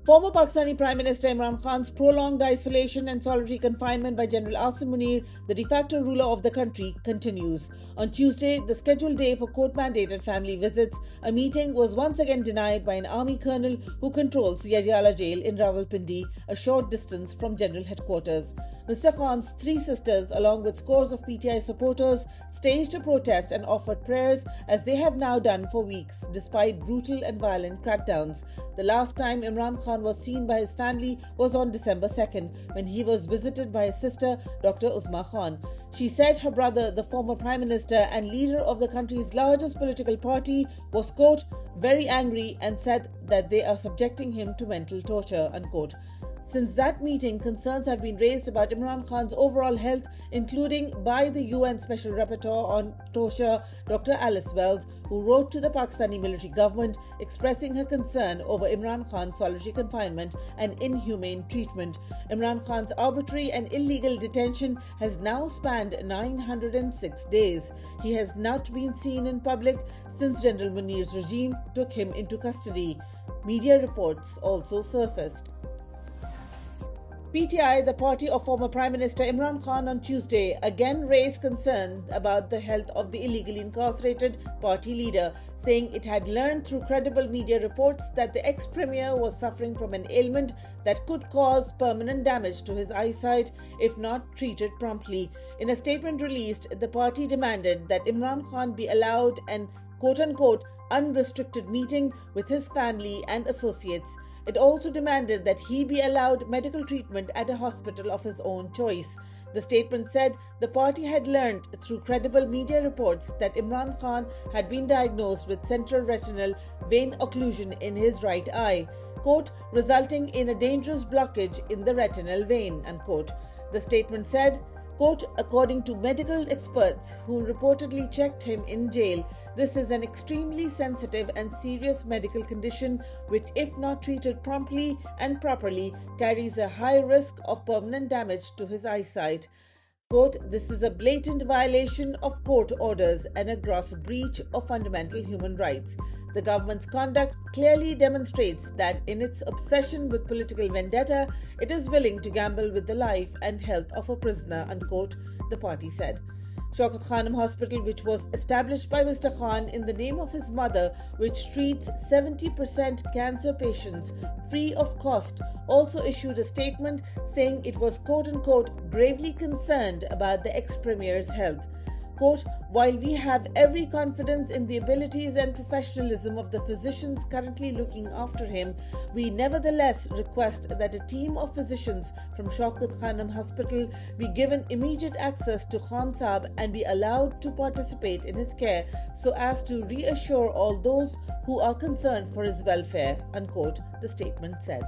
Former Pakistani Prime Minister Imran Khan's prolonged isolation and solitary confinement by General Asim Munir, the de facto ruler of the country, continues. On Tuesday, the scheduled day for court-mandated family visits, a meeting was once again denied by an army colonel who controls Yadiyala jail in Rawalpindi, a short distance from general headquarters. Mr. Khan's three sisters, along with scores of PTI supporters, staged a protest and offered prayers as they have now done for weeks, despite brutal and violent crackdowns. The last time Imran Khan was seen by his family was on December 2nd, when he was visited by his sister, Dr. Uzma Khan. She said her brother, the former Prime Minister and leader of the country's largest political party, was, quote, very angry and said that they are subjecting him to mental torture, unquote. Since that meeting, concerns have been raised about Imran Khan's overall health, including by the UN Special Rapporteur on Torture, Dr. Alice Wells, who wrote to the Pakistani military government expressing her concern over Imran Khan's solitary confinement and inhumane treatment. Imran Khan's arbitrary and illegal detention has now spanned 906 days. He has not been seen in public since General Munir's regime took him into custody. Media reports also surfaced. PTI, the party of former Prime Minister Imran Khan, on Tuesday again raised concern about the health of the illegally incarcerated party leader, saying it had learned through credible media reports that the ex-premier was suffering from an ailment that could cause permanent damage to his eyesight if not treated promptly. In a statement released, the party demanded that Imran Khan be allowed an quote-unquote unrestricted meeting with his family and associates. It also demanded that he be allowed medical treatment at a hospital of his own choice. The statement said the party had learned through credible media reports that Imran Khan had been diagnosed with central retinal vein occlusion in his right eye, quote, resulting in a dangerous blockage in the retinal vein, unquote. The statement said, quote, according to medical experts who reportedly checked him in jail, this is an extremely sensitive and serious medical condition which, if not treated promptly and properly, carries a high risk of permanent damage to his eyesight. Quote, this is a blatant violation of court orders and a gross breach of fundamental human rights. The government's conduct clearly demonstrates that in its obsession with political vendetta, it is willing to gamble with the life and health of a prisoner, unquote, the party said. Shaukat Khanum Hospital, which was established by Mr. Khan in the name of his mother, which treats 70% cancer patients free of cost, also issued a statement saying it was quote-unquote gravely concerned about the ex-premier's health. Quote, while we have every confidence in the abilities and professionalism of the physicians currently looking after him, we nevertheless request that a team of physicians from Shaukat Khanum Hospital be given immediate access to Khan Saab and be allowed to participate in his care so as to reassure all those who are concerned for his welfare, unquote, the statement said.